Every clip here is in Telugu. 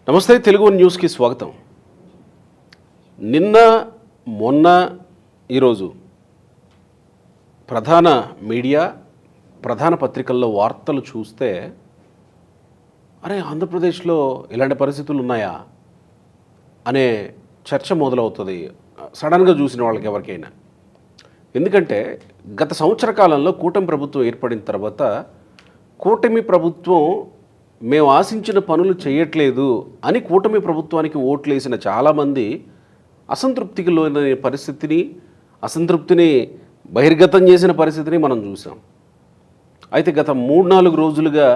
నమస్తే, తెలుగు న్యూస్కి స్వాగతం. నిన్న మొన్న ఈరోజు ప్రధాన మీడియా ప్రధాన పత్రికల్లో వార్తలు చూస్తే అరే ఆంధ్రప్రదేశ్లో ఇలాంటి పరిస్థితులు ఉన్నాయా అనే చర్చ మొదలవుతుంది సడన్గా చూసిన వాళ్ళకి ఎవరికైనా. ఎందుకంటే గత సంవత్సర కాలంలో కూటమి ప్రభుత్వం ఏర్పడిన తర్వాత కూటమి ప్రభుత్వం మేము ఆశించిన పనులు చేయట్లేదు అని కూటమి ప్రభుత్వానికి ఓట్లేసిన చాలామంది అసంతృప్తికి లోన పరిస్థితిని, అసంతృప్తిని బహిర్గతం చేసిన పరిస్థితిని మనం చూసాం. అయితే గత 3-4 రోజులుగా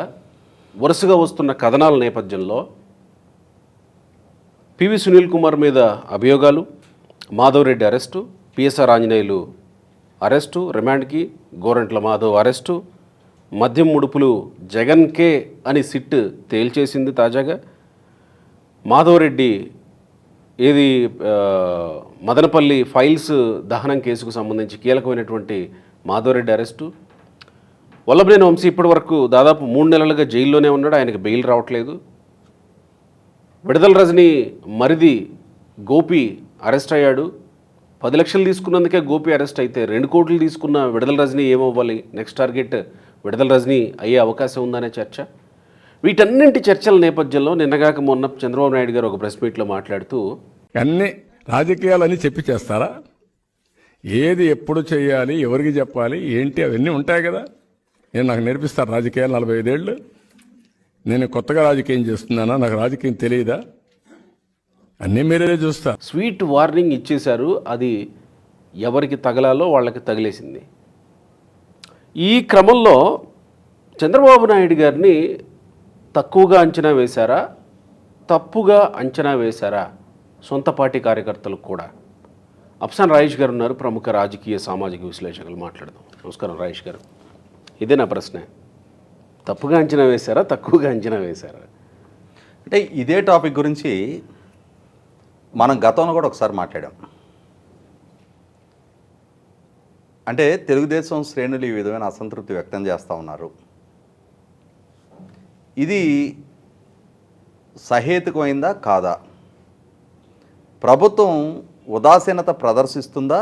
వరుసగా వస్తున్న కథనాల నేపథ్యంలో పివి సునీల్ కుమార్ మీద అభియోగాలు, Madhava Reddy arrest, PSR Anjaneyulu arrest, రిమాండ్కి గోరంట్ల మాధవ్ అరెస్టు, మద్యం ముడుపులు జగన్కే అని సిట్ తేల్చేసింది తాజాగా. మాధవరెడ్డి ఏది మదనపల్లి ఫైల్స్ దహనం కేసుకు సంబంధించి కీలకమైనటువంటి మాధవరెడ్డి అరెస్టు. వల్లభనేని వంశీ ఇప్పటి వరకు దాదాపు 3 నెలలుగా జైల్లోనే ఉన్నాడు, ఆయనకి బెయిల్ రావట్లేదు. విడుదల రజనీ మరిది గోపి అరెస్ట్ అయ్యాడు. 10 లక్షలు తీసుకున్నందుకే గోపి అరెస్ట్ అయితే 2 కోట్లు తీసుకున్న విడుదల రజనీ ఏమవ్వాలి? నెక్స్ట్ టార్గెట్ విడుదల రజనీ అయ్యే అవకాశం ఉందనే చర్చ. వీటన్నింటి చర్చల నేపథ్యంలో నిన్నగాక మొన్న చంద్రబాబు నాయుడు గారు ఒక ప్రెస్ మీట్లో మాట్లాడుతూ అన్ని రాజకీయాలన్నీ చెప్పి చేస్తారా? ఏది ఎప్పుడు చేయాలి, ఎవరికి చెప్పాలి, ఏంటి అవన్నీ ఉంటాయి కదా. నేను నాకు నేర్పిస్తారు రాజకీయాలు 45 ఏళ్ళు. నేను కొత్తగా రాజకీయం చేస్తున్నానా? నాకు రాజకీయం తెలియదా? అన్నీ మీరే చూస్తా. స్వీట్ వార్నింగ్ ఇచ్చేశారు. అది ఎవరికి తగలాలో వాళ్ళకి తగిలేసింది. ఈ క్రమంలో చంద్రబాబు నాయుడు గారిని తక్కువగా అంచనా వేశారా, తప్పుగా అంచనా వేశారా సొంత పార్టీ కార్యకర్తలకు కూడా? అఫ్సాన్ రాయేష్ గారు ఉన్నారు, ప్రముఖ రాజకీయ సామాజిక విశ్లేషకులు. మాట్లాడదాం. నమస్కారం రాయేష్ గారు. ఇదే నా ప్రశ్న. తప్పుగా అంచనా వేశారా, తక్కువగా అంచనా వేశారా? అంటే ఇదే టాపిక్ గురించి మనం గతంలో కూడా ఒకసారి మాట్లాడాం. అంటే తెలుగుదేశం శ్రేణులు ఈ విధమైన అసంతృప్తి వ్యక్తం చేస్తూ ఉన్నారు. ఇది సహేతుకమైందా కాదా? ప్రభుత్వం ఉదాసీనత ప్రదర్శిస్తుందా?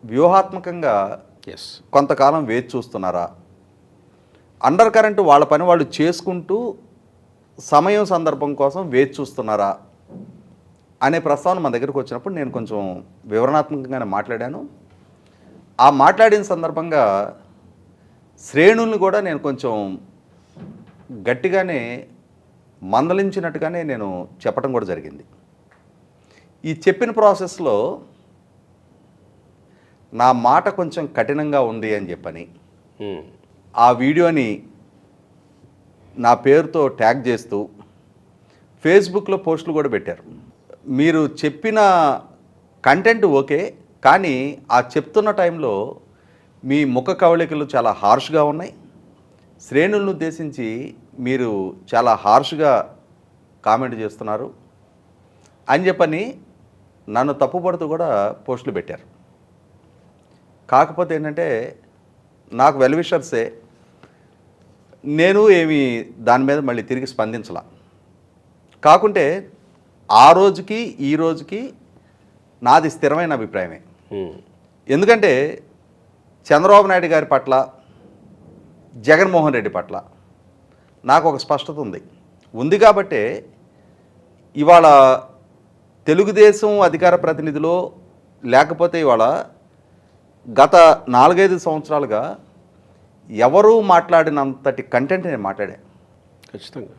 వ్యూహాత్మకంగా కొంతకాలం వేచి చూస్తున్నారా? అండర్ కరెంట్ వాళ్ళ పని వాళ్ళు చేసుకుంటూ సమయం సందర్భం కోసం వేచి చూస్తున్నారా అనే ప్రస్తావన మన దగ్గరకు వచ్చినప్పుడు నేను కొంచెం వివరణాత్మకంగానే మాట్లాడాను. ఆ మాట్లాడిన సందర్భంగా శ్రేణుల్ని కూడా నేను కొంచెం గట్టిగానే మందలించినట్టుగానే నేను చెప్పడం కూడా జరిగింది. ఈ చెప్పిన ప్రాసెస్లో నా మాట కొంచెం కఠినంగా ఉంది అని చెప్పని ఆ వీడియోని నా పేరుతో ట్యాగ్ చేస్తూ ఫేస్బుక్లో పోస్టులు కూడా పెట్టారు. మీరు చెప్పిన కంటెంట్ ఓకే, కానీ ఆ చెప్తున్న టైంలో మీ ముఖ కవళికలు చాలా హార్ష్గా ఉన్నాయి. శ్రేణులను ఉద్దేశించి మీరు చాలా హార్ష్గా కామెంట్ చేస్తున్నారు అని చెప్పని నన్ను తప్పుపడుతూ కూడా పోస్టులు పెట్టారు. కాకపోతే ఏంటంటే నాకు వెల్ విషర్సే, నేను ఏమి దాని మీద మళ్ళీ తిరిగి స్పందించలా. కాకుంటే ఆ రోజుకి ఈ రోజుకి నాది స్థిరమైన అభిప్రాయమే. ఎందుకంటే చంద్రబాబు నాయుడు గారి పట్ల, జగన్మోహన్ రెడ్డి పట్ల నాకు ఒక స్పష్టత ఉంది కాబట్టే ఇవాళ తెలుగుదేశం అధికార ప్రతినిధిలో లేకపోతే ఇవాళ గత 4-5 సంవత్సరాలుగా ఎవరూ మాట్లాడినంతటి కంటెంట్ నేను మాట్లాడాను. ఖచ్చితంగా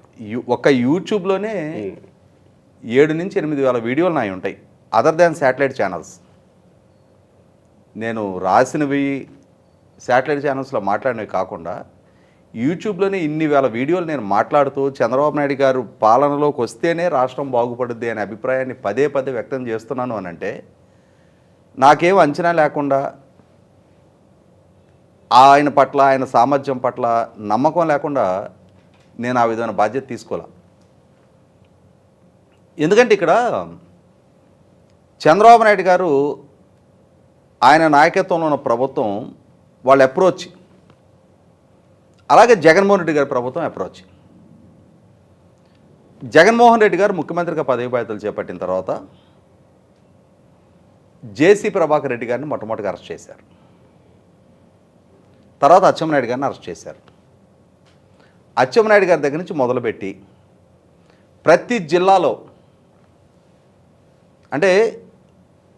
ఒక యూట్యూబ్లోనే 7 నుంచి 8 వేల వీడియోలు నాయి ఉంటాయి, అదర్ దాన్ శాటిలైట్ ఛానల్స్. నేను రాసినవి శాటిలైట్ ఛానల్స్లో మాట్లాడినవి కాకుండా యూట్యూబ్లోనే ఇన్ని వేల వీడియోలు నేను మాట్లాడుతూ చంద్రబాబు నాయుడు గారు పాలనలోకి వస్తేనే రాష్ట్రం బాగుపడుద్ది అనే అభిప్రాయాన్ని పదే వ్యక్తం చేస్తున్నాను అని అంటే నాకేం అంచనా లేకుండా, ఆయన పట్ల, ఆయన సామర్థ్యం పట్ల నమ్మకం లేకుండా నేను ఆ విధమైన బాధ్యత తీసుకోలే. ఎందుకంటే ఇక్కడ చంద్రబాబు నాయుడు గారు, ఆయన నాయకత్వంలో ఉన్న ప్రభుత్వం వాళ్ళ అప్రోచ్, అలాగే జగన్మోహన్ రెడ్డి గారి ప్రభుత్వం అప్రోచ్. జగన్మోహన్ రెడ్డి గారు ముఖ్యమంత్రిగా పదవి బాధ్యతలు చేపట్టిన తర్వాత జేసీ ప్రభాకర్ రెడ్డి గారిని మొట్టమొదటిగా అరెస్ట్ చేశారు. తర్వాత అచ్చెన్నాయుడు గారిని అరెస్ట్ చేశారు. అచ్చెన్నాయుడు గారి దగ్గర నుంచి మొదలుపెట్టి ప్రతి జిల్లాలో, అంటే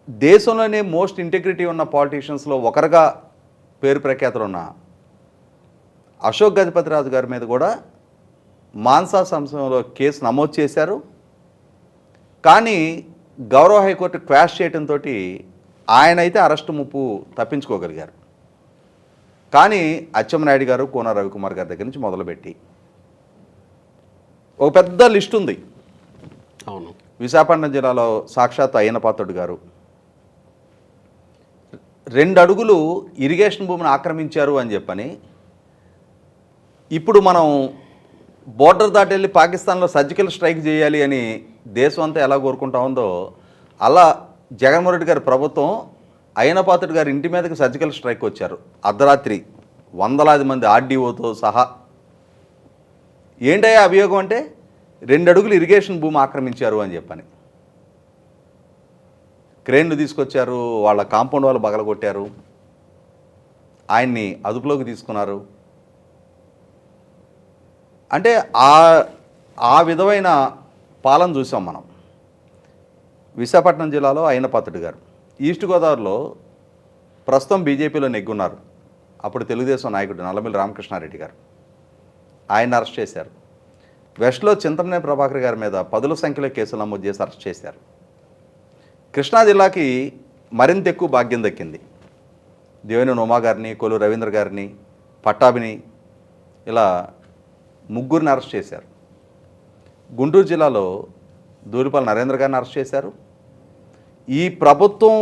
దేశంలోనే మోస్ట్ ఇంటెగ్రిటీ ఉన్న పాలిటీషియన్స్లో ఒకరుగా పేరు ప్రఖ్యాతులు ఉన్న అశోక్ గజపతిరాజు గారి మీద కూడా మాన్సా సంస్థలో కేసు నమోదు చేశారు. కానీ గౌరవ హైకోర్టు క్వాష్ చేయడంతో ఆయన అయితే అరెస్టు ముప్పు తప్పించుకోగలిగారు. కానీ అచ్చెన్నాయుడు గారు, కోన రవికుమార్ గారి దగ్గర నుంచి మొదలుపెట్టి ఒక పెద్ద లిస్ట్ ఉంది. అవును. విశాఖపట్నం జిల్లాలో సాక్షాత్ అయ్యన్న పాత్రుడు గారు 2 అడుగులు ఇరిగేషన్ భూమిని ఆక్రమించారు అని చెప్పని, ఇప్పుడు మనం బోర్డర్ దాటి వెళ్ళి పాకిస్తాన్లో సర్జికల్ స్ట్రైక్ చేయాలి అని దేశం అంతా ఎలా కోరుకుంటా ఉందో, అలా జగన్మోహన్ రెడ్డి గారి ప్రభుత్వం అయ్యన్న పాత్రుడు గారి ఇంటి మీదకి సర్జికల్ స్ట్రైక్ వచ్చారు. అర్ధరాత్రి వందలాది మంది ఆర్డీఓతో సహా. ఏంటయ్యా అభియోగం అంటే 2 అడుగులు ఇరిగేషన్ భూమి ఆక్రమించారు అని చెప్పని. క్రేన్లు తీసుకొచ్చారు, వాళ్ళ కాంపౌండ్ వాళ్ళు బగలగొట్టారు, ఆయన్ని అదుపులోకి తీసుకున్నారు. అంటే ఆ విధమైన పాలన చూసాం మనం. విశాఖపట్నం జిల్లాలో అయ్యన్న పాత్రుడు గారు, ఈస్ట్ గోదావరిలో ప్రస్తుతం బీజేపీలో నెగ్గున్నారు, అప్పుడు తెలుగుదేశం నాయకుడు నల్లమిల్లి రామకృష్ణారెడ్డి గారు, ఆయన అరెస్ట్ చేశారు. వెస్ట్లో చింతమనేని ప్రభాకర్ గారి మీద 10ల సంఖ్యలో కేసులు నమోదు చేసి అరెస్ట్ చేశారు. కృష్ణా జిల్లాకి మరింత ఎక్కువ భాగ్యం దక్కింది. దేవినేని ఉమా గారిని, కొల్లు రవీంద్ర గారిని, పట్టాభిని, ఇలా 3 అరెస్ట్ చేశారు. గుంటూరు జిల్లాలో దూలిపాల నరేంద్ర గారిని అరెస్ట్ చేశారు. ఈ ప్రభుత్వం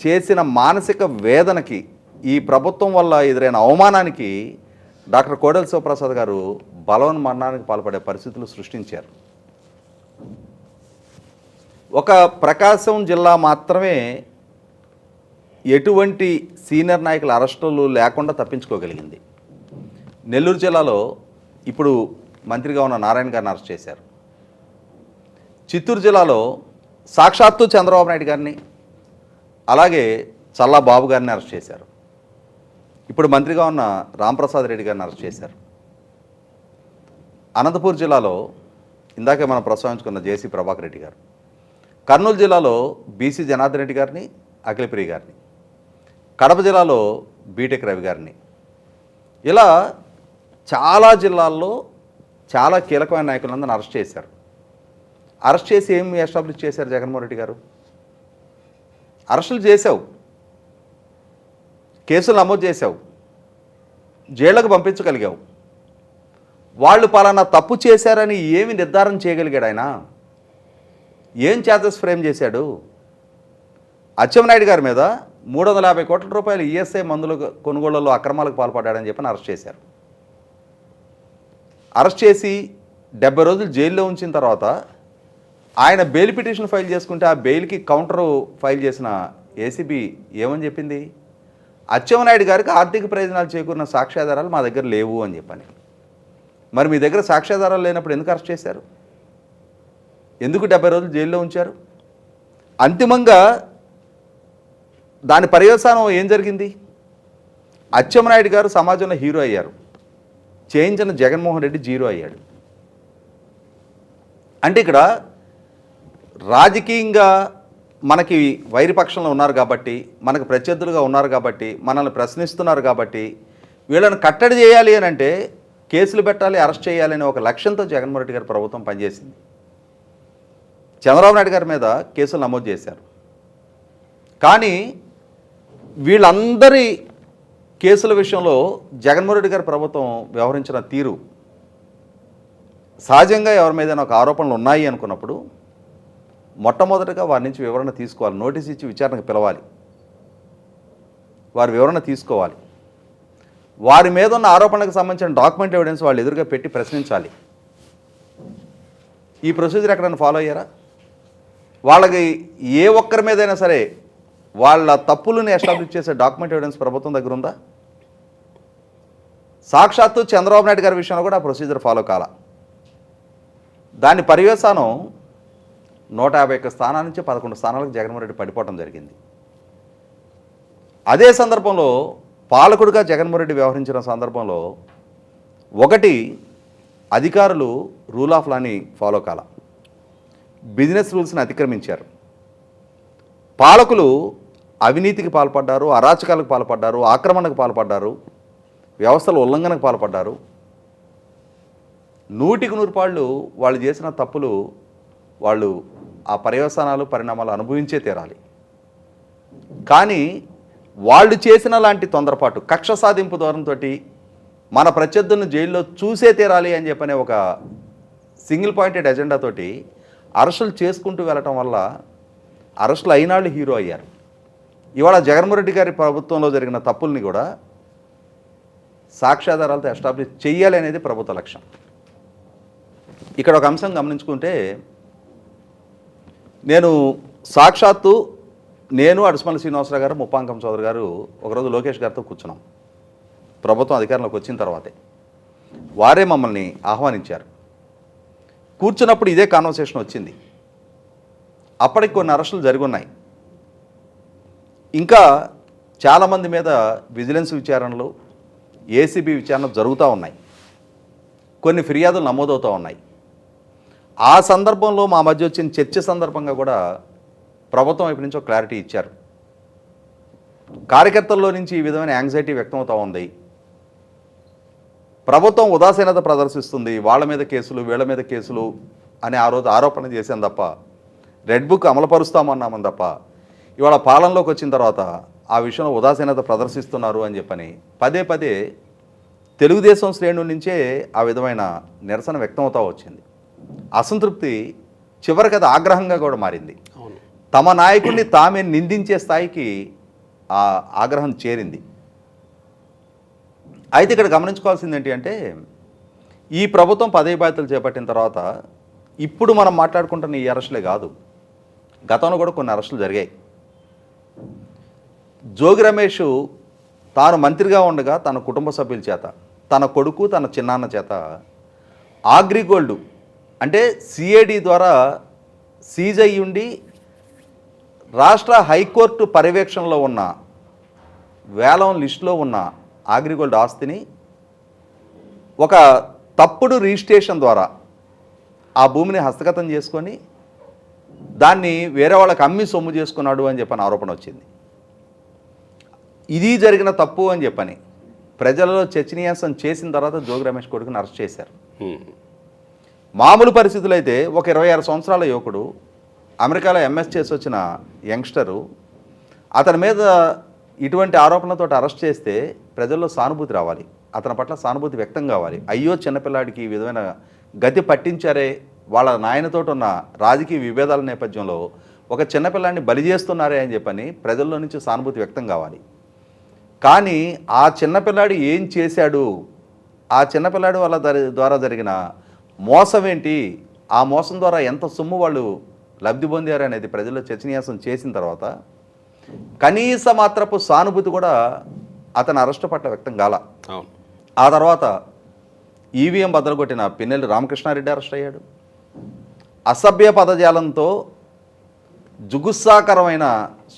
చేసిన మానసిక వేదనకి, ఈ ప్రభుత్వం వల్ల ఎదురైన అవమానానికి డాక్టర్ కోడెల శివప్రసాద్ గారు బలవన్మరణానికి పాల్పడే పరిస్థితులు సృష్టించారు. ఒక ప్రకాశం జిల్లా మాత్రమే ఎటువంటి సీనియర్ నాయకుల అరెస్టులు లేకుండా తప్పించుకోగలిగింది. నెల్లూరు జిల్లాలో ఇప్పుడు మంత్రిగా ఉన్న నారాయణ గారిని అరెస్ట్ చేశారు. చిత్తూరు జిల్లాలో సాక్షాత్తు చంద్రబాబు నాయుడు గారిని, అలాగే చల్లా బాబు గారిని అరెస్ట్ చేశారు. ఇప్పుడు మంత్రిగా ఉన్న రాంప్రసాద్ రెడ్డి గారిని అరెస్ట్ చేశారు. అనంతపూర్ జిల్లాలో ఇందాకే మనం ప్రస్తావించుకున్న జేసీ ప్రభాకర్ రెడ్డి గారు, కర్నూలు జిల్లాలో బీసీ జనార్దన్ రెడ్డి గారిని, అఖిలప్రియ గారిని, కడప జిల్లాలో బీటెక్ రవి గారిని, ఇలా చాలా జిల్లాల్లో చాలా కీలకమైన నాయకులందరినీ అరెస్ట్ చేశారు. అరెస్ట్ చేసి ఏమి ఎస్టాబ్లిష్ చేశారు జగన్మోహన్ రెడ్డి గారు? అరెస్టులు చేశావు, కేసులు నమోదు చేశావు, జైళ్లకు పంపించగలిగావు. వాళ్ళు పలానా తప్పు చేశారని ఏమి నిర్ధారణ చేయగలిగాడు ఆయన? ఏం ఛార్జెస్ ఫ్రేమ్ చేశాడు? అచ్చెన్నాయుడు గారి మీద 350 కోట్ల రూపాయలు ఈఎస్ఐ మందుల కొనుగోళ్లలో అక్రమాలకు పాల్పడ్డాడని చెప్పని అరెస్ట్ చేశారు. అరెస్ట్ చేసి 70 రోజులు జైల్లో ఉంచిన తర్వాత ఆయన బెయిల్ పిటిషన్ ఫైల్ చేసుకుంటే ఆ బెయిల్కి కౌంటరు ఫైల్ చేసిన ఏసీబీ ఏమని చెప్పింది? అచ్చెన్నాయుడు గారికి ఆర్థిక ప్రయోజనాలు చేకూరిన సాక్ష్యాధారాలు మా దగ్గర లేవు అని చెప్పని. మరి మీ దగ్గర సాక్ష్యాధారాలు లేనప్పుడు ఎందుకు అరెస్ట్ చేశారు? ఎందుకు 70 రోజులు జైల్లో ఉంచారు? అంతిమంగా దాని పర్యవసానం ఏం జరిగింది? అచ్చెన్నాయుడు గారు సమాజంలో హీరో అయ్యారు, చేయించిన జగన్మోహన్ రెడ్డి జీరో అయ్యాడు. అంటే ఇక్కడ రాజకీయంగా మనకి వైరిపక్షంలో ఉన్నారు కాబట్టి, మనకు ప్రత్యర్థులుగా ఉన్నారు కాబట్టి, మనల్ని ప్రశ్నిస్తున్నారు కాబట్టి, వీళ్ళని కట్టడి చేయాలి అని అంటే కేసులు పెట్టాలి, అరెస్ట్ చేయాలి అనే ఒక లక్ష్యంతో జగన్మోహన్ రెడ్డి గారి ప్రభుత్వం పనిచేసింది. చంద్రబాబు నాయుడు గారి మీద కేసులు నమోదు చేశారు. కానీ వీళ్ళందరి కేసుల విషయంలో జగన్మోహన్ రెడ్డి గారి ప్రభుత్వం వ్యవహరించిన తీరు, సహజంగా ఎవరి మీద ఒక ఆరోపణలు ఉన్నాయి అనుకున్నప్పుడు మొట్టమొదటిగా వారి నుంచి వివరణ తీసుకోవాలి, నోటీస్ ఇచ్చి విచారణకు పిలవాలి, వారి వివరణ తీసుకోవాలి, వారి మీద ఉన్న ఆరోపణలకు సంబంధించిన డాక్యుమెంట్ ఎవిడెన్స్ వాళ్ళు ఎదురుగా పెట్టి ప్రశ్నించాలి. ఈ ప్రొసీజర్ ఎక్కడైనా ఫాలో అయ్యారా? వాళ్ళకి ఏ ఒక్కరి మీదైనా సరే వాళ్ళ తప్పులను ఎస్టాబ్లిష్ చేసే డాక్యుమెంట్ ఎవిడెన్స్ ప్రభుత్వం దగ్గర ఉందా? సాక్షాత్తు చంద్రబాబు నాయుడు గారి విషయంలో కూడా ఆ ప్రొసీజర్ ఫాలో కాల. దాని పర్యవసానం 151 స్థానాల నుంచి 11 స్థానాలకు జగన్మోహన్ రెడ్డి పడిపోవడం జరిగింది. అదే సందర్భంలో పాలకుడిగా జగన్మోహన్ రెడ్డి వ్యవహరించిన సందర్భంలో ఒకటి, అధికారులు రూల్ ఆఫ్ లాని ఫాలో కాల, బిజినెస్ రూల్స్ని అతిక్రమించారు. పాలకులు అవినీతికి పాల్పడ్డారు, అరాచకాలకు పాల్పడ్డారు, ఆక్రమణకు పాల్పడ్డారు, వ్యవస్థల ఉల్లంఘనకు పాల్పడ్డారు. 100% వాళ్ళు చేసిన తప్పులు వాళ్ళు ఆ పర్యవసానాలు పరిణామాలు అనుభవించే తీరాలి. కానీ వాళ్ళు చేసిన లాంటి తొందరపాటు, కక్ష సాధింపు ధోరణితో మన ప్రత్యర్థులను జైల్లో చూసే తీరాలి అని చెప్పనే ఒక సింగిల్ పాయింటెడ్ ఎజెండాతోటి అరెస్టులు చేసుకుంటూ వెళ్ళటం వల్ల అరెస్టులు అయినాళ్ళు హీరో అయ్యారు. ఇవాళ జగన్మోహన్ రెడ్డి గారి ప్రభుత్వంలో జరిగిన తప్పుల్ని కూడా సాక్ష్యాధారాలతో ఎస్టాబ్లిష్ చెయ్యాలి అనేది ప్రభుత్వ లక్ష్యం. ఇక్కడ ఒక అంశం గమనించుకుంటే, నేను అడుసుమల్లి శ్రీనివాసరావు గారు, ముప్పాంకం చౌదరి గారు ఒకరోజు లోకేష్ గారితో కూర్చున్నాం. ప్రభుత్వం అధికారంలోకి వచ్చిన తర్వాతే వారే మమ్మల్ని ఆహ్వానించారు. కూర్చున్నప్పుడు ఇదే కాన్వర్సేషన్ వచ్చింది. అప్పటికి కొన్ని అరెస్టులు జరుగున్నాయి. ఇంకా చాలామంది మీద విజిలెన్స్ విచారణలు, ఏసీబీ విచారణ జరుగుతూ ఉన్నాయి. కొన్ని ఫిర్యాదులు నమోదవుతూ ఉన్నాయి. ఆ సందర్భంలో మా మధ్య వచ్చిన చర్చ సందర్భంగా కూడా ప్రభుత్వం వైపు నుంచి ఒక క్లారిటీ ఇచ్చారు. కార్యకర్తల్లో నుంచి ఈ విధమైన యాంగ్జైటీ వ్యక్తమవుతూ ఉంది. ప్రభుత్వం ఉదాసీనత ప్రదర్శిస్తుంది, వాళ్ళ మీద కేసులు వీళ్ళ మీద కేసులు అని ఆ రోజు ఆరోపణ చేశాం తప్ప, రెడ్ బుక్ అమలుపరుస్తామన్నామని తప్ప, ఇవాళ పాలనలోకి వచ్చిన తర్వాత ఆ విషయంలో ఉదాసీనత ప్రదర్శిస్తున్నారు అని చెప్పని పదే పదే తెలుగుదేశం శ్రేణుల నుంచే ఆ విధమైన నిరసన వ్యక్తమవుతూ వచ్చింది. అసంతృప్తి చివరికి అది ఆగ్రహంగా కూడా మారింది. తమ నాయకుడిని తామే నిందించే స్థాయికి ఆ ఆగ్రహం చేరింది. అయితే ఇక్కడ గమనించుకోవాల్సింది ఏంటి అంటే, ఈ ప్రభుత్వం పదవి బాధ్యతలు చేపట్టిన తర్వాత ఇప్పుడు మనం మాట్లాడుకుంటున్న ఈ అరెస్టులే కాదు, గతంలో కూడా కొన్ని అరెస్టులు జరిగాయి. జోగి రమేష్ తాను మంత్రిగా ఉండగా తన కుటుంబ సభ్యుల చేత, తన కొడుకు, తన చిన్నాన్న చేత అగ్రిగోల్డ్ అంటే సిఐడి ద్వారా సీజ్ అయ్యి ఉండి రాష్ట్ర హైకోర్టు పర్యవేక్షణలో ఉన్న వేలం లిస్టులో ఉన్న అగ్రిగోల్డ్ ఆస్తిని ఒక తప్పుడు రిజిస్ట్రేషన్ ద్వారా ఆ భూమిని హస్తగతం చేసుకొని దాన్ని వేరే వాళ్ళకి అమ్మి సొమ్ము చేసుకున్నాడు అని చెప్పని ఆరోపణ వచ్చింది. ఇది జరిగిన తప్పు అని చెప్పని ప్రజలలో చర్చనీయాంశం చేసిన తర్వాత జోగి రమేష్ కొడుకుని అరెస్ట్ చేశారు. మామూలు పరిస్థితులు అయితే ఒక 26 సంవత్సరాల యువకుడు, అమెరికాలో ఎంఎస్ చేసి వచ్చిన యంగ్స్టరు, అతని మీద ఇటువంటి ఆరోపణలతో అరెస్ట్ చేస్తే ప్రజల్లో సానుభూతి రావాలి, అతని పట్ల సానుభూతి వ్యక్తం కావాలి. అయ్యో చిన్నపిల్లాడికి ఈ విధమైన గతి పట్టించారే, వాళ్ళ నాయనతో ఉన్న రాజకీయ విభేదాల నేపథ్యంలో ఒక చిన్నపిల్లాడిని బలి చేస్తున్నారే అని చెప్పని ప్రజల్లో నుంచి సానుభూతి వ్యక్తం కావాలి. కానీ ఆ చిన్నపిల్లాడు ఏం చేశాడు, ఆ చిన్నపిల్లాడు వాళ్ళ ద్వారా జరిగిన మోసం ఏంటి, ఆ మోసం ద్వారా ఎంత సొమ్ము వాళ్ళు లబ్ధి పొందారు అనేది ప్రజల్లో చర్చనీయాంశం చేసిన తర్వాత కనీస మాత్రపు సానుభూతి కూడా అతని అరెస్టు పట్ల వ్యక్తం కాల. ఆ తర్వాత ఈవీఎం బద్దలుకొట్టిన పిన్నెల్లి రామకృష్ణారెడ్డి అరెస్ట్ అయ్యాడు. అసభ్య పదజాలంతో జుగుస్సాకరమైన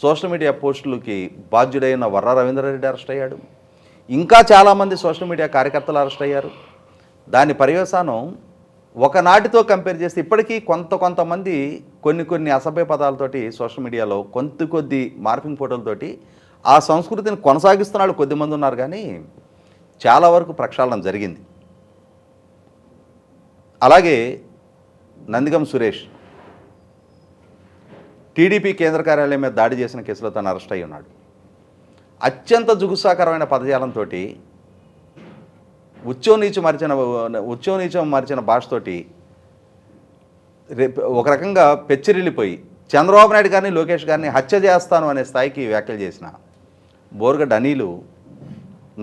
సోషల్ మీడియా పోస్టులకి బాధ్యుడైన వర్ర రవీంద్రారెడ్డి అరెస్ట్ అయ్యాడు. ఇంకా చాలామంది సోషల్ మీడియా కార్యకర్తలు అరెస్ట్ అయ్యారు. దాని పర్యవసానం ఒకనాటితో కంపేర్ చేస్తే ఇప్పటికీ కొంతమంది కొన్ని అసభ్య పదాలతోటి సోషల్ మీడియాలో కొద్ది మార్పింగ్ ఫోటోలతోటి ఆ సంస్కృతిని కొనసాగిస్తున్న వాళ్ళు కొద్దిమంది ఉన్నారు. కానీ చాలా వరకు ప్రక్షాళన జరిగింది. అలాగే నందిగం సురేష్ టీడీపీ కేంద్ర కార్యాలయం మీద దాడి చేసిన కేసులో తను అరెస్ట్ అయి ఉన్నాడు. అత్యంత జుగుసాకరమైన పదజాలంతో ఉచ్చోనీచం మరిచిన భాషతోటి ఒక రకంగా పెచ్చిరిల్లిపోయి చంద్రబాబు నాయుడు గారిని, లోకేష్ గారిని హత్య చేస్తాను అనే స్థాయికి వ్యాఖ్యలు చేసిన బోర్గడ్డ అనిలు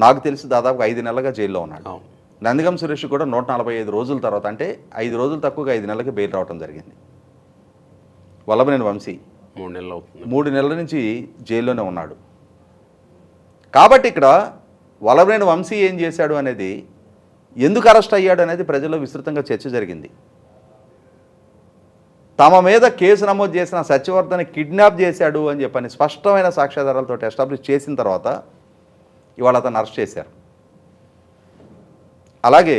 నాకు తెలిసి దాదాపు 5 నెలలుగా జైల్లో ఉన్నాడు. నందిగం సురేష్ కూడా 145 రోజుల తర్వాత, అంటే 5 రోజులు తక్కువగా 5 నెలలకి బెయిల్ రావడం జరిగింది. వల్లభనేని వంశీ 3 నెలల నుంచి జైల్లోనే ఉన్నాడు. కాబట్టి ఇక్కడ వల్లభనేని వంశీ ఏం చేశాడు అనేది, ఎందుకు అరెస్ట్ అయ్యాడు అనేది ప్రజల్లో విస్తృతంగా చర్చ జరిగింది. తమ మీద కేసు నమోదు చేసిన సత్యవర్ధన్ కిడ్నాప్ చేశాడు అని చెప్పని స్పష్టమైన సాక్ష్యాధారాలతో ఎస్టాబ్లిష్ చేసిన తర్వాత ఇవాళ అతను అరెస్ట్ చేశారు. అలాగే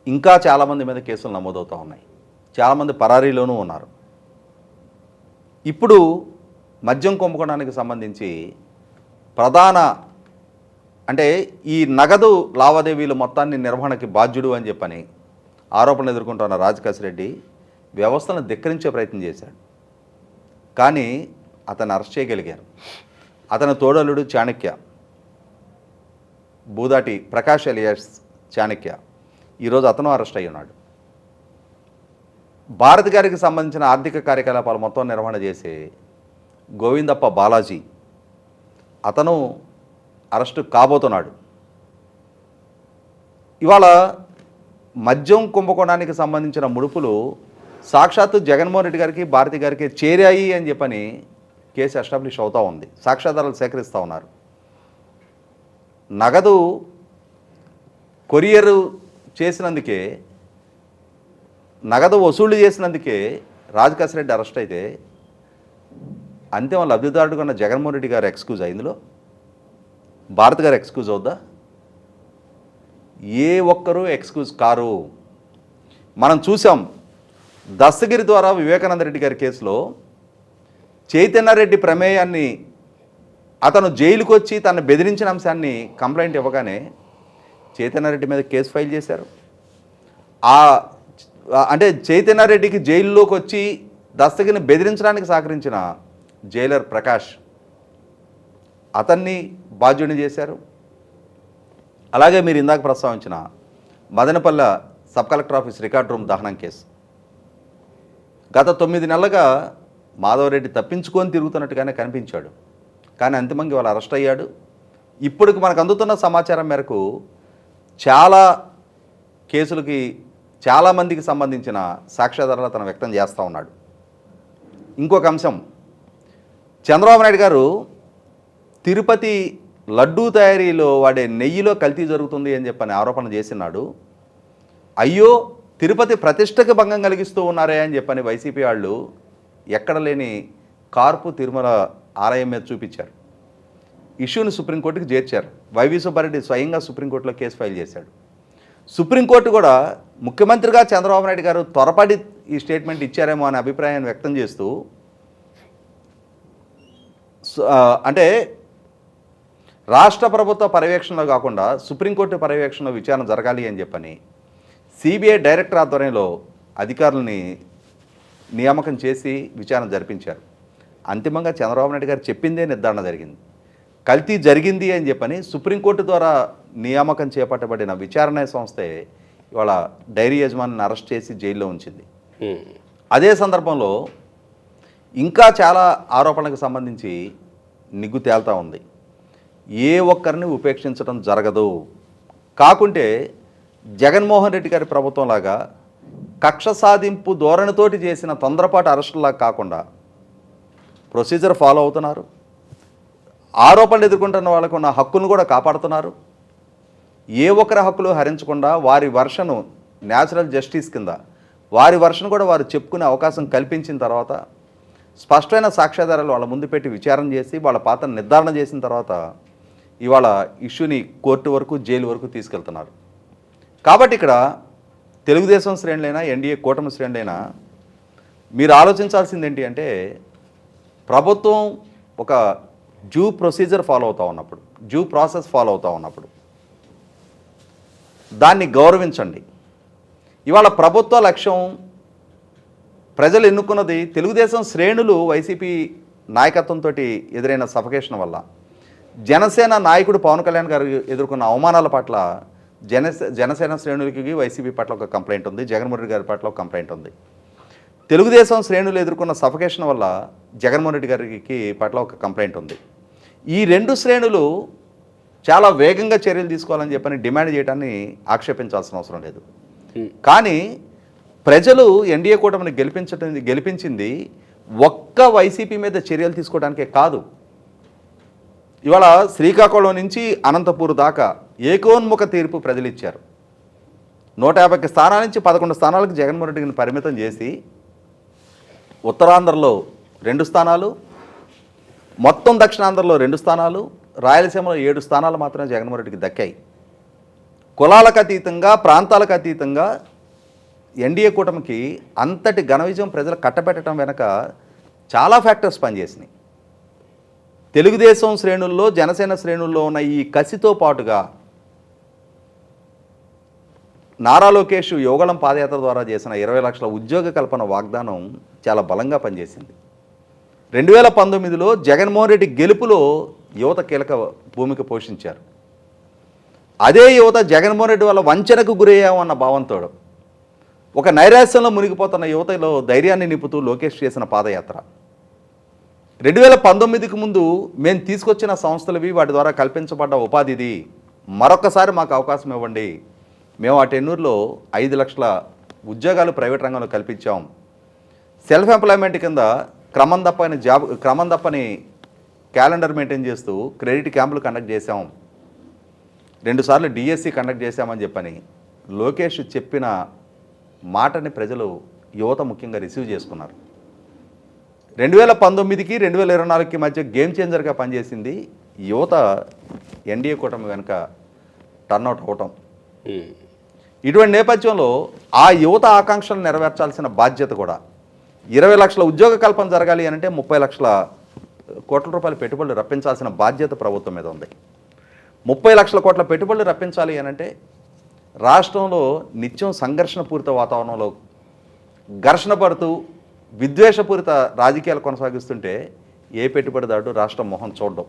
ఇంకా చాలామంది మీద కేసులు నమోదవుతూ ఉన్నాయి. చాలామంది పరారీలోనూ ఉన్నారు. ఇప్పుడు మద్యం కుంభకోణానికి సంబంధించి ప్రధాన అంటే ఈ నగదు లావాదేవీలు మొత్తాన్ని నిర్వహణకి బాధ్యుడు అని చెప్పని ఆరోపణలు ఎదుర్కొంటున్న రాజకేశ్ రెడ్డి వ్యవస్థను ధిక్కరించే ప్రయత్నం చేశాడు. కానీ అతను అరెస్ట్ చేయగలిగారు. అతని తోడలుడు చాణక్య, బూదాటి ప్రకాష్ ఎలియాస్ చాణక్య, ఈరోజు అతను అరెస్ట్ అయ్యి ఉన్నాడు. భారతి గారికి సంబంధించిన ఆర్థిక కార్యకలాపాలు మొత్తం నిర్వహణ చేసే గోవిందప్ప బాలాజీ అతను అరెస్టు కాబోతున్నాడు. ఇవాళ మద్యం కుంభకోణానికి సంబంధించిన ముడుపులు సాక్షాత్తు జగన్మోహన్ రెడ్డి గారికి భారతి గారికి చేరాయి అని చెప్పని కేసు ఎస్టాబ్లిష్ అవుతూ ఉంది. సాక్ష్యాధారాలు సేకరిస్తూ ఉన్నారు. నగదు కొరియరు చేసినందుకే, నగదు వసూళ్లు చేసినందుకే రాజకేశ్ రెడ్డి అరెస్ట్ అయితే అంతిమ లబ్ధిదారుడుగా ఉన్న జగన్మోహన్ రెడ్డి గారు ఎక్స్క్యూజ్ అయిందిలో భారత్ గారు ఎక్స్క్యూజ్ అవుద్దా? ఏ ఒక్కరూ ఎక్స్క్యూజ్ కారు. మనం చూసాం దస్తగిరి ద్వారా వివేకానంద రెడ్డి గారి కేసులో చైతన్యరెడ్డి ప్రమేయాన్ని అతను జైలుకు వచ్చి తను బెదిరించిన అంశాన్ని కంప్లైంట్ ఇవ్వగానే చైతన్యరెడ్డి మీద కేసు ఫైల్ చేశారు. అంటే చైతన్యరెడ్డికి జైల్లోకి వచ్చి దస్తగిరిని బెదిరించడానికి సహకరించిన జైలర్ ప్రకాష్ అతన్ని బాధ్యుడిని చేశారు. అలాగే మీరు ఇందాక ప్రస్తావించిన Madanapalle sub collector office record room దహనం కేసు, గత 9 నెలలుగా మాధవరెడ్డి తప్పించుకొని తిరుగుతున్నట్టుగానే కనిపించాడు. కానీ అంతిమంగా వాళ్ళు అరెస్ట్ అయ్యాడు. ఇప్పటికి మనకు అందుతున్న సమాచారం మేరకు చాలా కేసులకి చాలామందికి సంబంధించిన సాక్ష్యాధారాలు అతను వ్యక్తం చేస్తూ ఉన్నాడు. ఇంకొక అంశం, చంద్రబాబు నాయుడు గారు తిరుపతి లడ్డూ తయారీలో వాడే నెయ్యిలో కల్తీ జరుగుతుంది అని చెప్పని ఆరోపణ చేసినాడు. అయ్యో తిరుపతి ప్రతిష్టకు భంగం కలిగిస్తూ ఉన్నారే అని చెప్పని వైసీపీ వాళ్ళు ఎక్కడ లేని కార్పు తిరుమల ఆలయం మీద చూపించారు. ఇష్యూని సుప్రీంకోర్టుకి చేర్చారు. వైవి సుబ్బారెడ్డి స్వయంగా సుప్రీంకోర్టులో కేసు ఫైల్ చేశాడు. సుప్రీంకోర్టు కూడా ముఖ్యమంత్రిగా చంద్రబాబు నాయుడు గారు త్వరపడి ఈ స్టేట్మెంట్ ఇచ్చారేమో అనే అభిప్రాయాన్ని వ్యక్తం చేస్తూ అంటే రాష్ట్ర ప్రభుత్వ పర్యవేక్షణలో కాకుండా సుప్రీంకోర్టు పర్యవేక్షణలో విచారణ జరగాలి అని చెప్పని సిబిఐ డైరెక్టర్ ఆధ్వర్యంలో అధికారులని నియామకం చేసి విచారణ జరిపించారు. అంతిమంగా చంద్రబాబు నాయుడు గారు చెప్పిందే నిర్ధారణ జరిగింది. కల్తీ జరిగింది అని చెప్పని సుప్రీంకోర్టు ద్వారా నియామకం చేపట్టబడిన విచారణ సంస్థే ఇవాళ డైరీ యజమానిని అరెస్ట్ చేసి జైల్లో ఉంచింది. అదే సందర్భంలో ఇంకా చాలా ఆరోపణలకు సంబంధించి నిగ్గు తేల్తా ఉంది. ఏ ఒక్కరిని ఉపేక్షించడం జరగదు. కాకుంటే జగన్మోహన్ రెడ్డి గారి ప్రభుత్వంలాగా కక్ష సాధింపు ధోరణితోటి చేసిన తొందరపాటు అరెస్టులాగా కాకుండా ప్రొసీజర్ ఫాలో అవుతున్నారు. ఆరోపణలు ఎదుర్కొంటున్న వాళ్ళకు ఉన్న హక్కును కూడా కాపాడుతున్నారు. ఏ ఒక్కరి హక్కులు హరించకుండా వారి వర్షను న్యాచురల్ జస్టిస్ కింద వారి వర్షను కూడా వారు చెప్పుకునే అవకాశం కల్పించిన తర్వాత స్పష్టమైన సాక్ష్యాధారాలు వాళ్ళ ముందు పెట్టి విచారణ చేసి వాళ్ళ పాత్ర నిర్ధారణ చేసిన తర్వాత ఇవాళ ఇష్యూని కోర్టు వరకు జైలు వరకు తీసుకెళ్తున్నారు. కాబట్టి ఇక్కడ తెలుగుదేశం శ్రేణులైనా ఎన్డీఏ కూటమి శ్రేణులైనా మీరు ఆలోచించాల్సింది ఏంటి అంటే ప్రభుత్వం ఒక డ్యూ ప్రొసీజర్ ఫాలో అవుతూ ఉన్నప్పుడు, డ్యూ ప్రాసెస్ ఫాలో అవుతూ ఉన్నప్పుడు దాన్ని గౌరవించండి. ఇవాళ ప్రభుత్వ లక్ష్యం ప్రజలు ఎన్నుకున్నది తెలుగుదేశం శ్రేణులు వైసీపీ నాయకత్వంతో ఎదురైన సఫకేషన్ వల్ల జనసేన నాయకుడు పవన్ కళ్యాణ్ గారు ఎదుర్కొన్న అవమానాల పట్ల జనసేన శ్రేణులకి వైసీపీ పట్ల ఒక కంప్లైంట్ ఉంది, జగన్మోహన్ రెడ్డి గారి పట్ల ఒక కంప్లైంట్ ఉంది. తెలుగుదేశం శ్రేణులు ఎదుర్కొన్న సఫకేషన్ వల్ల జగన్మోహన్ రెడ్డి గారికి పట్ల ఒక కంప్లైంట్ ఉంది. ఈ రెండు శ్రేణులు చాలా వేగంగా చర్యలు తీసుకోవాలని చెప్పని డిమాండ్ చేయడాన్ని ఆక్షేపించాల్సిన అవసరం లేదు. కానీ ప్రజలు ఎన్డీఏ కూటమిని గెలిపించింది ఒక్క వైసీపీ మీద చర్యలు తీసుకోవడానికే కాదు. ఇవాళ శ్రీకాకుళం నుంచి అనంతపూర్ దాకా ఏకోన్ముఖ తీర్పు ప్రజలు ఇచ్చారు. 150 స్థానాల నుంచి 11 స్థానాలకు జగన్మోహన్ రెడ్డిని పరిమితం చేసి ఉత్తరాంధ్రలో 2 స్థానాలు, మొత్తం దక్షిణాంధ్రలో 2 స్థానాలు, రాయలసీమలో 7 స్థానాలు మాత్రమే జగన్మోహన్ రెడ్డికి దక్కాయి. కులాలకు అతీతంగా, ప్రాంతాలకు అతీతంగా ఎన్డీఏ కూటమికి అంతటి ఘన విజయం ప్రజలు కట్టబెట్టడం వెనక చాలా ఫ్యాక్టర్స్ పనిచేసినాయి. తెలుగుదేశం శ్రేణుల్లో, జనసేన శ్రేణుల్లో ఉన్న ఈ కసితో పాటుగా నారా లోకేష్ యోగళం పాదయాత్ర ద్వారా చేసిన 20 లక్షల ఉద్యోగ కల్పన వాగ్దానం చాలా బలంగా పనిచేసింది. 2019లో జగన్మోహన్ రెడ్డి గెలుపులో యువత కీలక భూమిక పోషించారు. అదే యువత జగన్మోహన్ రెడ్డి వల్ల వంచనకు గురయ్యామన్న భావంతో ఒక నైరాశ్యంలో మునిగిపోతున్న యువతలో ధైర్యాన్ని నింపుతూ లోకేష్ చేసిన పాదయాత్ర. 2019కి ముందు మేము తీసుకొచ్చిన సంస్థలవి, వాటి ద్వారా కల్పించబడ్డ ఉపాధిది, మరొకసారి మాకు అవకాశం ఇవ్వండి, మేము ఆ టెన్నూరులో 5 లక్షల ఉద్యోగాలు ప్రైవేట్ రంగంలో కల్పించాం, సెల్ఫ్ ఎంప్లాయ్మెంట్ కింద క్రమం తప్పని క్యాలెండర్ మెయింటైన్ చేస్తూ క్రెడిట్ క్యాంపులు కండక్ట్ చేశాం, 2 సార్లు డిఎస్సి కండక్ట్ చేశామని చెప్పని లోకేష్ చెప్పిన మాటని ప్రజలు, యువత ముఖ్యంగా రిసీవ్ చేసుకున్నారు. 2019కి 2024కి మధ్య గేమ్ చేంజర్గా పనిచేసింది యువత. ఎన్డీఏ కూటమి వెనుక టర్న్అవుట్ అవటం. ఇటువంటి నేపథ్యంలో ఆ యువత ఆకాంక్షలు నెరవేర్చాల్సిన బాధ్యత కూడా, 20 లక్షల ఉద్యోగ కల్పన జరగాలి అంటే 30 లక్షల కోట్ల రూపాయల పెట్టుబడులు రప్పించాల్సిన బాధ్యత ప్రభుత్వం మీద ఉంది. 30 లక్షల కోట్ల పెట్టుబడులు రప్పించాలి అంటే రాష్ట్రంలో నిత్యం సంఘర్షణపూరిత వాతావరణంలో ఘర్షణ పడుతూ విద్వేషపూరిత రాజకీయాలు కొనసాగిస్తుంటే ఏ పెట్టుబడిదారుడు రాష్ట్రం మొహం చూడడం.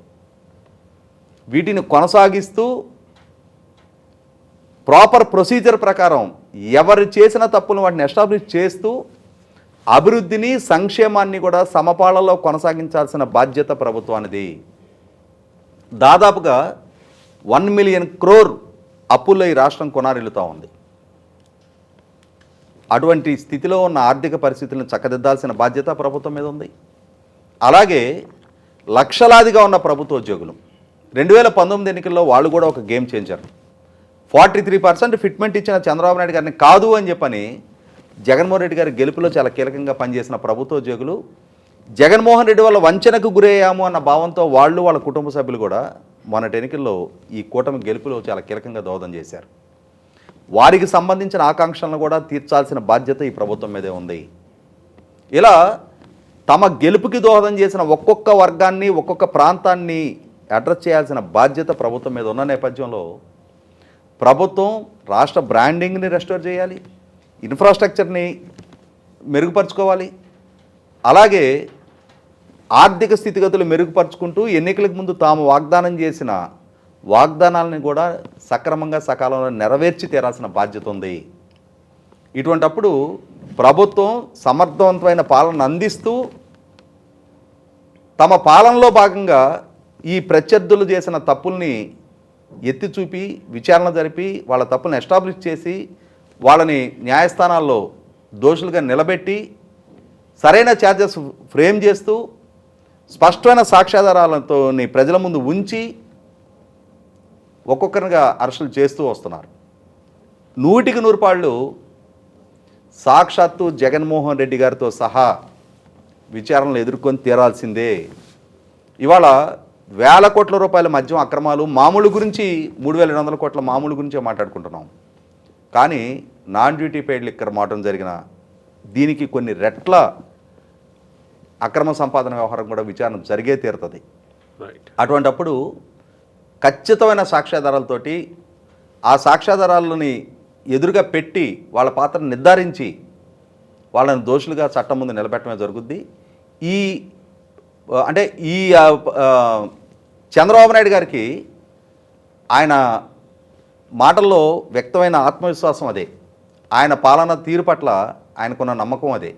వీటిని కొనసాగిస్తూ ప్రాపర్ ప్రొసీజర్ ప్రకారం ఎవరు చేసిన తప్పులను వాటిని ఎస్టాబ్లిష్ చేస్తూ అభివృద్ధిని, సంక్షేమాన్ని కూడా సమపాళలో కొనసాగించాల్సిన బాధ్యత ప్రభుత్వానిది. దాదాపుగా 1 మిలియన్ క్రోర్ అప్పుల్లో ఈ రాష్ట్రం కొనారిల్లుతూ ఉంది. అటువంటి స్థితిలో ఉన్న ఆర్థిక పరిస్థితులను చక్కదిద్దాల్సిన బాధ్యత ప్రభుత్వం మీద ఉంది. అలాగే లక్షలాదిగా ఉన్న ప్రభుత్వ ఉద్యోగులు 2019 ఎన్నికల్లో వాళ్ళు కూడా ఒక గేమ్ చేంజర్. 43% ఫిట్మెంట్ ఇచ్చిన చంద్రబాబు నాయుడు గారిని కాదు అని చెప్పని జగన్మోహన్ రెడ్డి గారి గెలుపులో చాలా కీలకంగా పనిచేసిన ప్రభుత్వ ఉద్యోగులు జగన్మోహన్ రెడ్డి వల్ల వంచనకు గురయ్యాము అన్న భావంతో వాళ్ళు, వాళ్ళ కుటుంబ సభ్యులు కూడా మొన్నటి ఎన్నికల్లో ఈ కూటమి గెలుపులో చాలా కీలకంగా దోహదం చేశారు. వారికి సంబంధించిన ఆకాంక్షలను కూడా తీర్చాల్సిన బాధ్యత ఈ ప్రభుత్వం మీదే ఉంది. ఇలా తమ గెలుపుకి దోహదం చేసిన ఒక్కొక్క వర్గాన్ని, ఒక్కొక్క ప్రాంతాన్ని అడ్రస్ చేయాల్సిన బాధ్యత ప్రభుత్వం మీద ఉన్న నేపథ్యంలో ప్రభుత్వం రాష్ట్ర బ్రాండింగ్ని రెస్టోర్ చేయాలి, ఇన్ఫ్రాస్ట్రక్చర్ని మెరుగుపరుచుకోవాలి, అలాగే ఆర్థిక స్థితిగతులు మెరుగుపరుచుకుంటూ ఎన్నికలకు ముందు తాము వాగ్దానం చేసిన వాగ్దానాలను కూడా సక్రమంగా, సకాలంలో నెరవేర్చి తీరాల్సిన బాధ్యత ఉంది. ఇటువంటప్పుడు ప్రభుత్వం సమర్థవంతమైన పాలన అందిస్తూ తమ పాలనలో భాగంగా ఈ ప్రత్యర్థులు చేసిన తప్పుల్ని ఎత్తి చూపి, విచారణ జరిపి, వాళ్ళ తప్పులను ఎస్టాబ్లిష్ చేసి, వాళ్ళని న్యాయస్థానాల్లో దోషులుగా నిలబెట్టి సరైన ఛార్జెస్ ఫ్రేమ్ చేస్తూ స్పష్టమైన సాక్ష్యాధారాలతో ప్రజల ముందు ఉంచి ఒక్కొక్కరిగా అరెస్టులు చేస్తూ వస్తున్నారు. 100కి 100 పాళ్ళు సాక్షాత్తు జగన్మోహన్ రెడ్డి గారితో సహా విచారణలు ఎదుర్కొని తీరాల్సిందే. ఇవాళ వేల కోట్ల రూపాయల మద్యం అక్రమాలు మామూలు గురించి, 3,200 కోట్ల మామూలు గురించే మాట్లాడుకుంటున్నాం. కానీ నాన్ డ్యూటీ పెయిడ్ లిక్కర్ మాటం జరిగిన దీనికి కొన్ని రెట్ల అక్రమ సంపాదన వ్యవహారం కూడా విచారణ జరిగే తీరుతుంది. అటువంటప్పుడు ఖచ్చితమైన సాక్ష్యాధారాలతోటి ఆ సాక్ష్యాధారాలని ఎదురుగా పెట్టి వాళ్ళ పాత్రను నిర్ధారించి వాళ్ళని దోషులుగా చట్టం ముందు నిలబెట్టడమే జరుగుద్ది. ఈ చంద్రబాబు నాయుడు గారికి ఆయన మాటల్లో వ్యక్తమైన ఆత్మవిశ్వాసం అదే, ఆయన పాలన తీరు పట్ల ఆయనకున్న నమ్మకం అదే.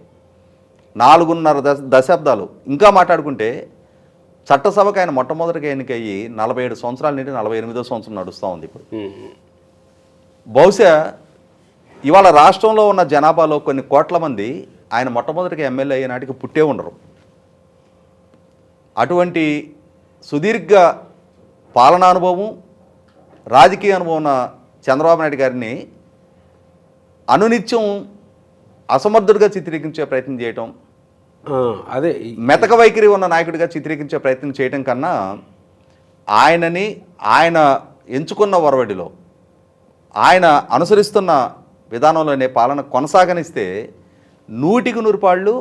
4.5 దశాబ్దాలు ఇంకా మాట్లాడుకుంటే చట్టసభకు ఆయన మొట్టమొదటిగా ఎన్నికయ్యి 47 సంవత్సరాల నుండి 48వ సంవత్సరం నడుస్తూ ఉంది. ఇప్పుడు బహుశా ఇవాళ రాష్ట్రంలో ఉన్న జనాభాలో కొన్ని కోట్ల మంది ఆయన మొట్టమొదటిగా ఎమ్మెల్యే అయ్యే నాటికి పుట్టే ఉండరు. అటువంటి సుదీర్ఘ పాలనానుభవం, రాజకీయ అనుభవం ఉన్న చంద్రబాబు నాయుడు గారిని అనునిత్యం అసమర్థుడిగా చిత్రీకరించే ప్రయత్నం చేయటం, అదే మెతక వైఖరి ఉన్న నాయకుడిగా చిత్రీకరించే ప్రయత్నం చేయడం కన్నా ఆయన ఎంచుకున్న ఒరవడిలో ఆయన అనుసరిస్తున్న విధానంలోనే పాలన కొనసాగనిస్తే 100% పాళ్ళు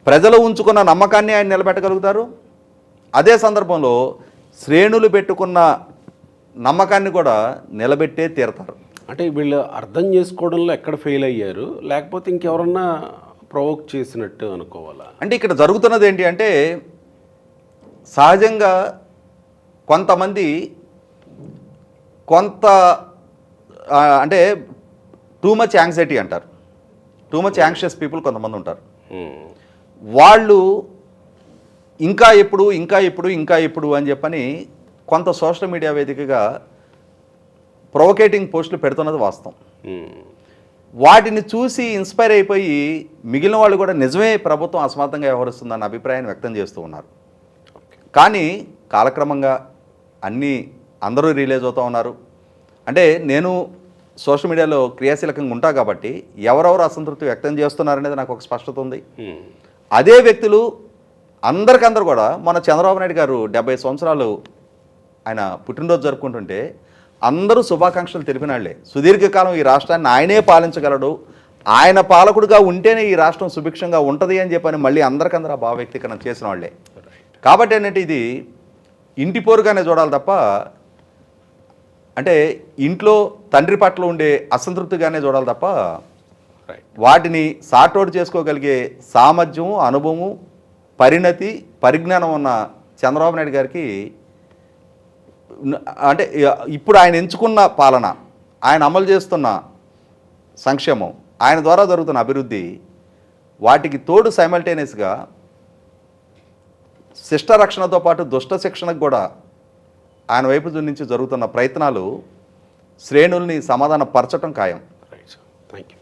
ప్రజలు ఉంచుకున్న నమ్మకాన్ని ఆయన నిలబెట్టగలుగుతారు. అదే సందర్భంలో శ్రేణులు పెట్టుకున్న నమ్మకాన్ని కూడా నిలబెట్టే తీరతారు. అంటే వీళ్ళు అర్థం చేసుకోవడంలో ఎక్కడ ఫెయిల్ అయ్యారు, లేకపోతే ఇంకెవరన్నా ప్రొవోక్ చేసినట్టు అనుకోవాలా? అంటే ఇక్కడ జరుగుతున్నది ఏంటి అంటే, సహజంగా కొంతమంది అంటే టూ మచ్ యాంగ్జైటీ అంటారు, టూ మచ్ యాంగ్షియస్ పీపుల్ కొంతమంది ఉంటారు. వాళ్ళు ఇంకా ఎప్పుడు అని చెప్పని కొంత సోషల్ మీడియా వేదికగా ప్రొవోకేటింగ్ పోస్టులు పెడుతున్నది వాస్తవం. వాటిని చూసి ఇన్స్పైర్ అయిపోయి మిగిలిన వాళ్ళు కూడా నిజమే ప్రభుత్వం అసమర్థంగా వ్యవహరిస్తుందన్న అభిప్రాయాన్ని వ్యక్తం చేస్తూ ఉన్నారు. కానీ కాలక్రమంగా అందరూ రిలీజ్ అవుతూ ఉన్నారు. అంటే నేను సోషల్ మీడియాలో క్రియాశీలకంగా ఉంటా కాబట్టి ఎవరెవరు అసంతృప్తి వ్యక్తం చేస్తున్నారనేది నాకు ఒక స్పష్టత ఉంది. అదే వ్యక్తులు అందరికందరూ కూడా మన చంద్రబాబు నాయుడు గారు 70 సంవత్సరాలు ఆయన పుట్టినరోజు జరుపుకుంటుంటే అందరూ శుభాకాంక్షలు తెలిపినాళ్లే. సుదీర్ఘకాలం ఈ రాష్ట్రాన్ని ఆయనే పాలించగలడు, ఆయన పాలకుడిగా ఉంటేనే ఈ రాష్ట్రం సుభిక్షంగా ఉంటుంది అని చెప్పని మళ్ళీ అందరికందరూ ఆ భావ వ్యక్తీకరణ చేసిన వాళ్ళే. కాబట్టి ఏంటంటే ఇది ఇంటి పోరుగానే చూడాలి తప్ప, అంటే ఇంట్లో తండ్రి పట్ల ఉండే అసంతృప్తిగానే చూడాలి తప్ప, వాటిని సార్ట్అవుట్ చేసుకోగలిగే సామర్థ్యం, అనుభవం, పరిజ్ఞానం ఉన్న చంద్రబాబు నాయుడు గారికి, అంటే ఇప్పుడు ఆయన ఎంచుకున్న పాలన, ఆయన అమలు చేస్తున్న సంక్షేమం, ఆయన ద్వారా జరుగుతున్న అభివృద్ధి, వాటికి తోడు సైమల్టేనియస్గా శిష్ట రక్షణతో పాటు దుష్ట శిక్షణకు కూడా ఆయన వైపు నుంచి జరుగుతున్న ప్రయత్నాలు శ్రేణుల్ని సమాధాన పరచటం ఖాయం. Right sir, thank you.